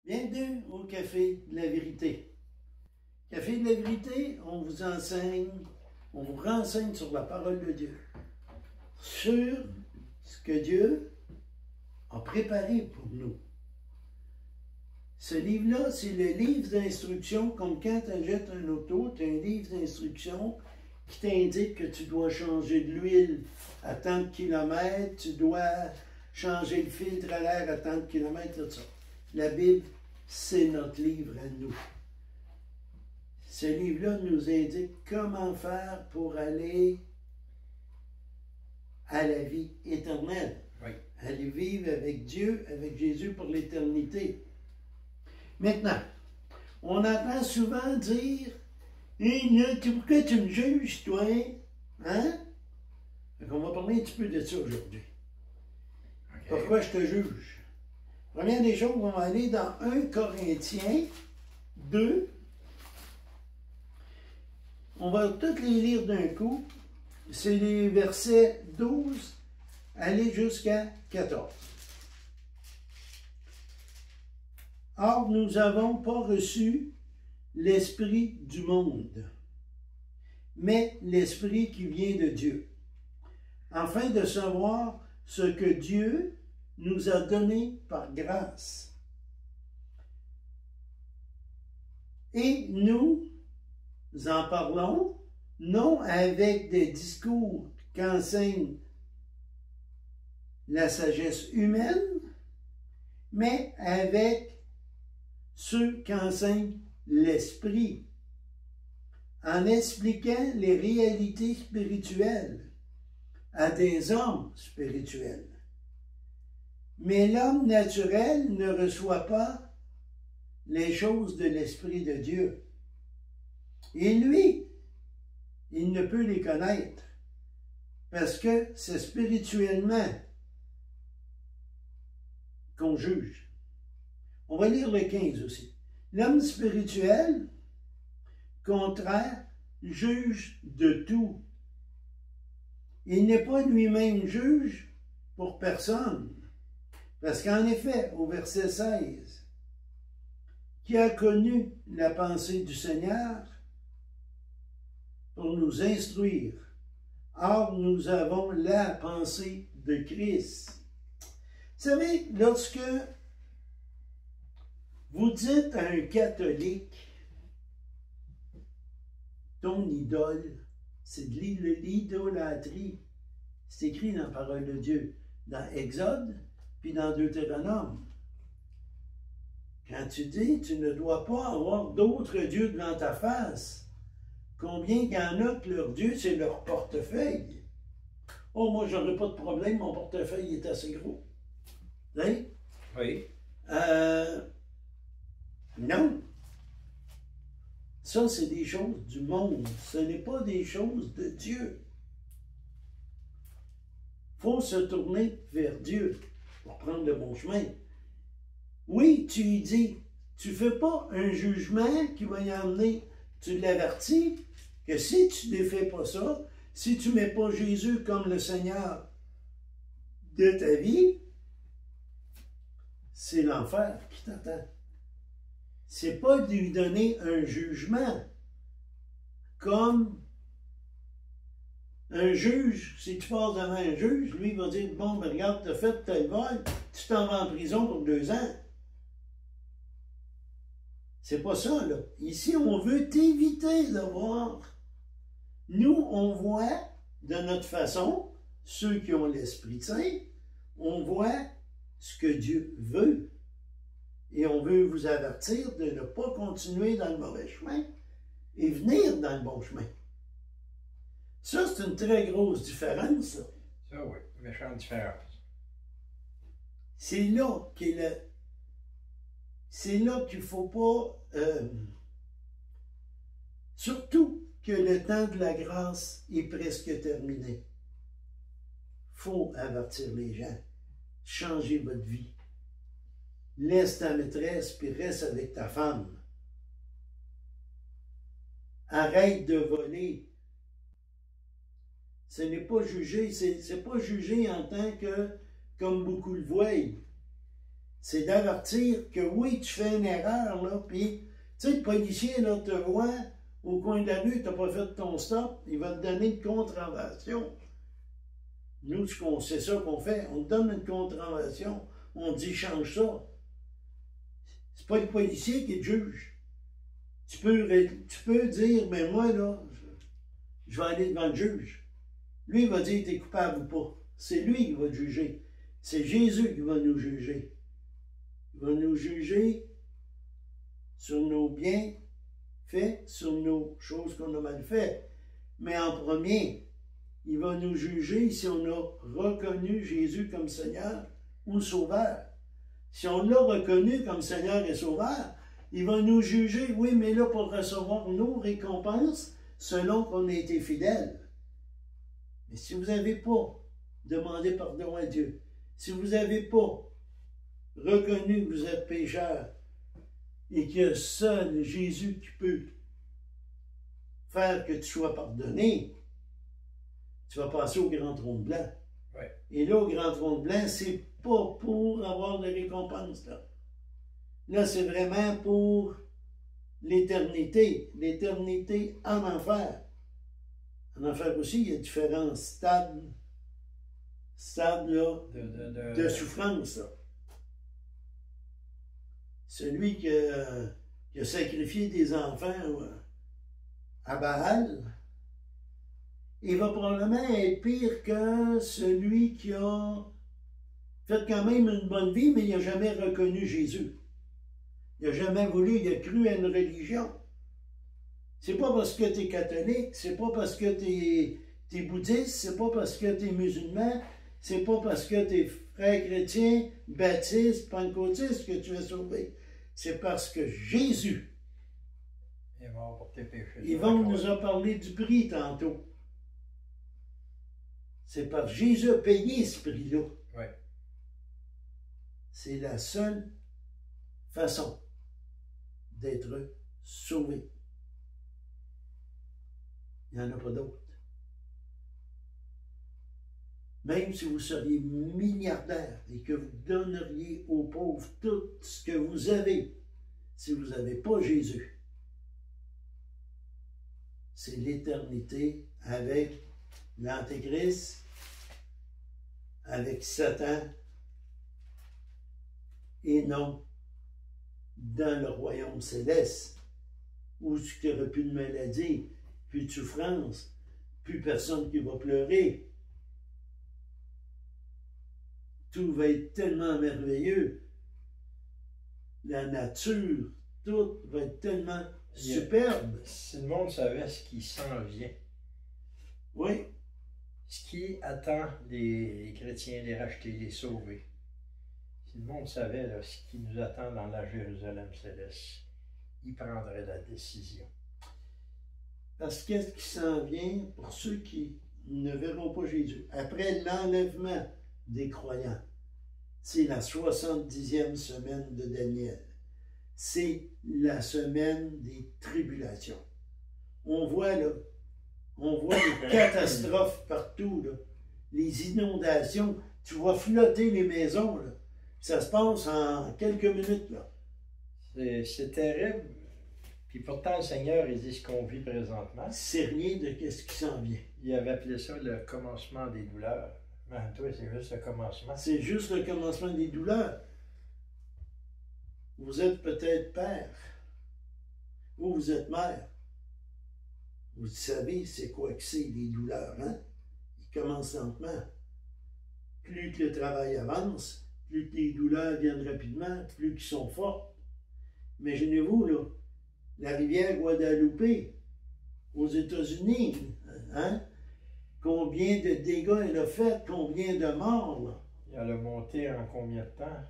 Bienvenue au Café de la Vérité. Café de la Vérité, on vous enseigne, on vous renseigne sur la parole de Dieu, sur ce que Dieu a préparé pour nous. Ce livre-là, c'est le livre d'instruction, comme quand tu achètes un auto, tu as un livre d'instruction qui t'indique que tu dois changer de l'huile à tant de kilomètres, tu dois changer le filtre à l'air à tant de kilomètres, tout ça. La Bible, c'est notre livre à nous. Ce livre-là nous indique comment faire pour aller à la vie éternelle. Oui. Aller vivre avec Dieu, avec Jésus pour l'éternité. Maintenant, on entend souvent dire « Pourquoi tu me juges, toi? Hein? » On va parler un petit peu de ça aujourd'hui. Okay. Pourquoi je te juge? Première des choses, on va aller dans 1 Corinthiens 2. On va toutes les lire d'un coup. C'est les versets 12, aller jusqu'à 14. Or, nous n'avons pas reçu l'esprit du monde, mais l'esprit qui vient de Dieu, afin de savoir ce que Dieu nous a donné par grâce. Et nous en parlons, non avec des discours qu'enseigne la sagesse humaine, mais avec ceux qu'enseigne l'Esprit, en expliquant les réalités spirituelles à des hommes spirituels. Mais l'homme naturel ne reçoit pas les choses de l'Esprit de Dieu. Et lui, il ne peut les connaître, parce que c'est spirituellement qu'on juge. On va lire le 15 aussi. L'homme spirituel, contraire, juge de tout. Il n'est pas lui-même juge pour personne. Parce qu'en effet, au verset 16, qui a connu la pensée du Seigneur pour nous instruire. Or, nous avons la pensée de Christ. Vous savez, lorsque vous dites à un catholique, ton idole, c'est de l'idolâtrie. C'est écrit dans la parole de Dieu, dans Exode, puis dans Deutéronome. Quand tu dis, tu ne dois pas avoir d'autres dieux devant ta face, combien il y en a que leur Dieu, c'est leur portefeuille? Oh, moi, j'aurais pas de problème, mon portefeuille est assez gros. Hein? Oui. Non. Ça, c'est des choses du monde. Ce n'est pas des choses de Dieu. Il faut se tourner vers Dieu pour prendre le bon chemin. Oui, tu lui dis, tu ne fais pas un jugement qui va y emmener, tu l'avertis, que si tu ne fais pas ça, si tu ne mets pas Jésus comme le Seigneur de ta vie, c'est l'enfer qui t'attend. C'est pas de lui donner un jugement comme un juge. Si tu passes devant un juge, lui il va dire, bon, ben regarde, tu as fait tel vol, tu t'en vas en prison pour 2 ans. C'est pas ça, là. Ici, on veut t'éviter de voir. Nous, on voit de notre façon, ceux qui ont l'Esprit Saint, on voit ce que Dieu veut. Et on veut vous avertir de ne pas continuer dans le mauvais chemin et venir dans le bon chemin. Ça, c'est une très grosse différence, ça. Ça, oui. Méchante différence. C'est là qu'il ne faut pas... surtout que le temps de la grâce est presque terminé. Il faut avertir les gens. Changez votre vie. Laisse ta maîtresse puis reste avec ta femme. Arrête de voler. Ce n'est pas jugé, c'est pas jugé en tant que, comme beaucoup le voient. C'est d'avertir que oui, tu fais une erreur, là, puis, tu sais, le policier, là, te voit au coin de la rue, tu n'as pas fait ton stop, il va te donner une contravention. Nous, c'est ça qu'on fait, on te donne une contravention, on te dit change ça. C'est pas le policier qui te juge. Tu peux dire, mais moi, là, je vais aller devant le juge. Lui, il va dire, t'es coupable ou pas. C'est lui qui va te juger. C'est Jésus qui va nous juger. Il va nous juger sur nos bienfaits, sur nos choses qu'on a mal faites. Mais en premier, il va nous juger si on a reconnu Jésus comme Seigneur ou Sauveur. Si on l'a reconnu comme Seigneur et Sauveur, il va nous juger, oui, mais là, pour recevoir nos récompenses, selon qu'on a été fidèle. Mais si vous n'avez pas demandé pardon à Dieu, si vous n'avez pas reconnu que vous êtes pécheur et qu'il y a seul Jésus qui peut faire que tu sois pardonné, tu vas passer au grand trône blanc. Ouais. Et là, au grand trône blanc, c'est pas pour avoir des récompenses, là. Là, c'est vraiment pour l'éternité en enfer. En enfer aussi, il y a différents stades là, de souffrance. Là. Celui qui a sacrifié des enfants à Baal, il va probablement être pire que celui qui a fait quand même une bonne vie, mais il n'a jamais reconnu Jésus. Il n'a jamais voulu, il a cru à une religion. C'est pas parce que tu es catholique, c'est pas parce que tu es bouddhiste, c'est pas parce que tu es musulman, c'est pas parce que tu es frère chrétien, baptiste, pentecôtiste que tu es sauvé. C'est parce que Jésus. Il est mort pour tes péchés. Yvon nous a parlé du prix tantôt. C'est parce que Jésus a payé ce prix-là. Oui. C'est la seule façon d'être sauvé. Il n'y en a pas d'autre. Même si vous seriez milliardaire et que vous donneriez aux pauvres tout ce que vous avez, si vous n'avez pas Jésus, c'est l'éternité avec l'Antéchrist, avec Satan, et non dans le royaume céleste, où il n'y aura plus de maladie, plus de souffrance, plus personne qui va pleurer. Tout va être tellement merveilleux. La nature, tout va être tellement superbe. Si le monde savait ce qui s'en vient. Oui. Ce qui attend les chrétiens, les racheter, les sauver. Si le monde savait là, ce qui nous attend dans la Jérusalem céleste, il prendrait la décision. Parce que qu'est-ce qui s'en vient pour ceux qui ne verront pas Jésus? Après l'enlèvement des croyants, c'est la 70e semaine de Daniel. C'est la semaine des tribulations. On voit là, les catastrophes partout, là, les inondations. Tu vois flotter les maisons, là. Ça se passe en quelques minutes, là. C'est terrible. Puis pourtant, le Seigneur, il dit ce qu'on vit présentement. C'est rien de ce qui s'en vient. Il avait appelé ça le commencement des douleurs. Mais toi, c'est juste le commencement. C'est juste le commencement des douleurs. Vous êtes peut-être père, ou vous êtes mère. Vous savez c'est quoi que c'est, les douleurs, hein? Ils commencent lentement. Plus que le travail avance, plus que les douleurs viennent rapidement, plus qu'ils sont fortes. Imaginez-vous, là, la rivière Guadalupe, aux États-Unis, hein? Combien de dégâts elle a fait, combien de morts, là? Elle a monté en combien de temps?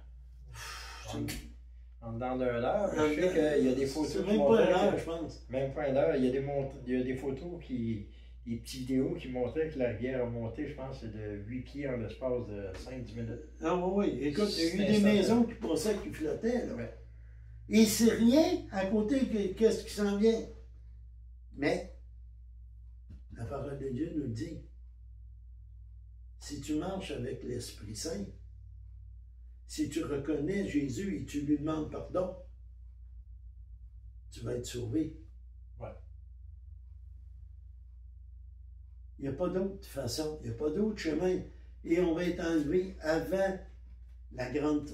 En dedans d'un heure. Je sais qu'il y a des photos. C'est même pas une heure, je pense. Même pas une heure. Il y a des photos des petites vidéos qui montraient que la rivière a monté, je pense, de 8 pieds en l'espace de 5-10 minutes. Ah oui, oui. Écoute, il y a eu des maisons qui passaient, qui flottaient, là. Ouais. Et c'est rien à côté de qu'est-ce qui s'en vient. Mais, la parole de Dieu nous dit, si tu marches avec l'Esprit Saint, si tu reconnais Jésus et tu lui demandes pardon, tu vas être sauvé. Ouais. Il n'y a pas d'autre façon, il n'y a pas d'autre chemin. Et on va être enlevé avant la grande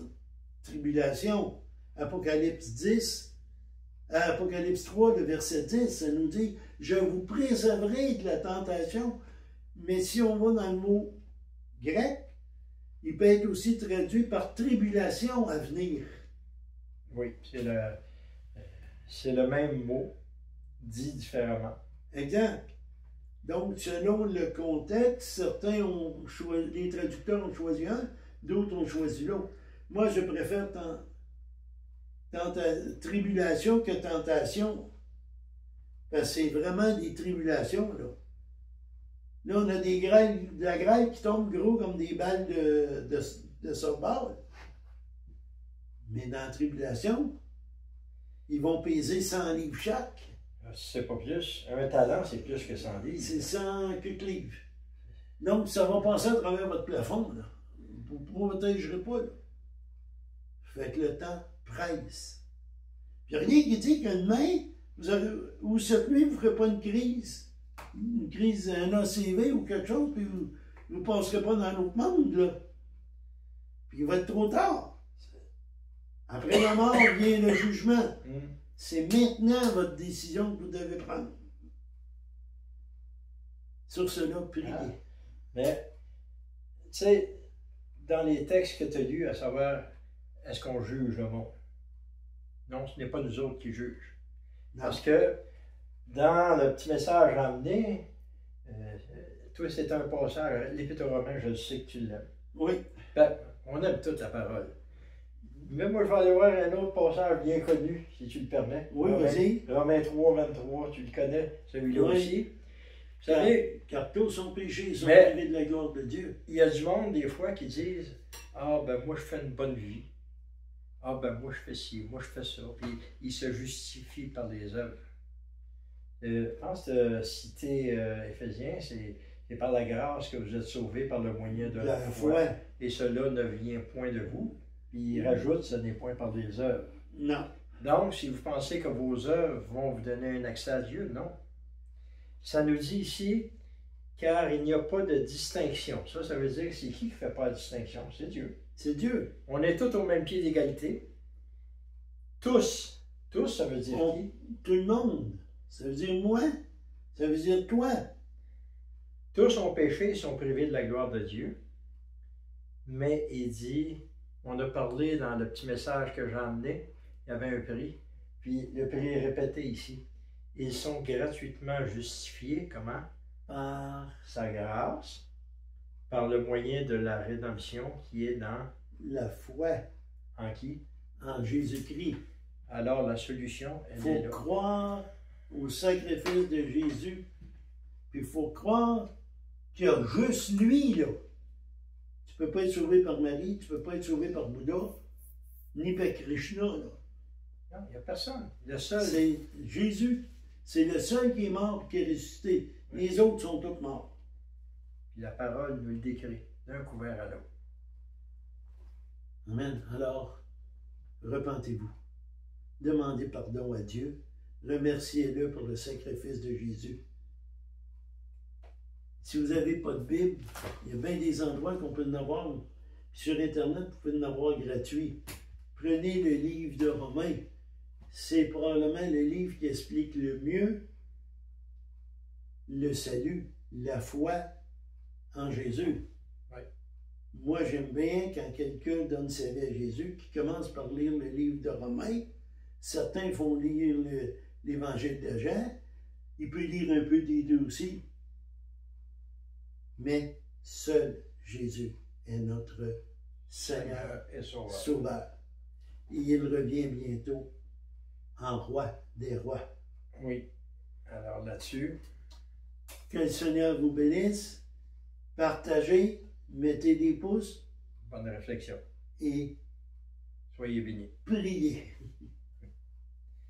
tribulation. Apocalypse 10, Apocalypse 3, le verset 10, ça nous dit « Je vous préserverai de la tentation ». Mais si on va dans le mot grec, il peut être aussi traduit par tribulation à venir. Oui, c'est le même mot, dit différemment. Exact. Donc, selon le contexte, certains ont choisi, les traducteurs ont choisi un, d'autres ont choisi l'autre. Moi, je préfère tribulation que tentation, parce que c'est vraiment des tribulations, là. Là, on a de la grêle qui tombe gros comme des balles de softball. Mais dans la tribulation, ils vont peser 100 livres chaque. C'est pas plus. Un talent, c'est plus que 100 livres. C'est 100 livres. Donc, ça va passer à travers votre plafond, là. Vous ne protégerez pas, là. Fait que le temps presse. Puis rien qui dit que demain, ou cette nuit, vous ne ferez pas une crise, un ACV ou quelque chose, puis vous ne passerez pas dans l'autre monde, là. Puis il va être trop tard. Après la mort vient le jugement. C'est maintenant votre décision que vous devez prendre. Sur cela, priez. Ah. Mais, tu sais, dans les textes que tu as lus, à savoir, est-ce qu'on juge le monde? Non, ce n'est pas nous autres qui jugeons. Non. Parce que, dans le petit message emmené, toi, c'est un passage, l'Épître aux Romains, je sais que tu l'aimes. Oui. Ben, on aime toute la parole. Mais moi, je vais aller voir un autre passage bien connu, si tu le permets. Oui, vas-y. Romains 3, 23, tu le connais, celui-là Oui. aussi. Vous savez, car tous sont péchés, ils sont mais- privés de la gloire de Dieu. il y a du monde, des fois, qui disent « Ah, ben moi, je fais une bonne vie. Ah, ben moi, je fais ci, moi, je fais ça. » Puis, ils se justifient par les œuvres. Je pense que citer Éphésiens, c'est par la grâce que vous êtes sauvés par le moyen de la foi. Et cela ne vient point de vous. Puis il rajoute, ce n'est point par les œuvres. Non. Donc, si vous pensez que vos œuvres vont vous donner un accès à Dieu, non. Ça nous dit ici, car il n'y a pas de distinction. Ça veut dire que c'est qui ne fait pas la distinction? C'est Dieu. C'est Dieu. On est tous au même pied d'égalité. Tous. Tous, ça veut dire qui? Tout le monde. Ça veut dire moi. Ça veut dire toi. Tous ont péché et sont privés de la gloire de Dieu. Mais il dit, on a parlé dans le petit message que j'ai emmené, il y avait un prix, puis le prix est répété ici. Ils sont gratuitement justifiés, comment? Par Sa grâce, par le moyen de la rédemption qui est dans... la foi En qui? en Jésus-Christ. Alors la solution, elle Il est faut là. croire au sacrifice de Jésus. Puis il faut croire qu'il y a juste lui, là. Tu ne peux pas être sauvé par Marie, tu ne peux pas être sauvé par Bouddha, ni par Krishna, là. Non, il n'y a personne. Le seul. C'est Jésus. C'est le seul qui est mort et qui est ressuscité. Les autres sont tous morts. Puis la parole nous le décrit, d'un couvert à l'autre. Amen. Alors, repentez-vous. Demandez pardon à Dieu. Remerciez-le pour le sacrifice de Jésus. Si vous n'avez pas de Bible, il y a bien des endroits qu'on peut en avoir. Sur Internet, vous pouvez en avoir gratuit. Prenez le livre de Romains. C'est probablement le livre qui explique le mieux le salut, la foi en Jésus. Oui. Moi, j'aime bien quand quelqu'un donne sa vie à Jésus, qui commence par lire le livre de Romains. Certains font lire l'évangile de Jean. Il peut lire un peu des deux aussi. Mais seul Jésus est notre Seigneur et Sauveur. Et il revient bientôt en roi des rois. Oui. Alors là-dessus. Que le Seigneur vous bénisse. Partagez, mettez des pouces Bonne réflexion. et Soyez bénis. priez.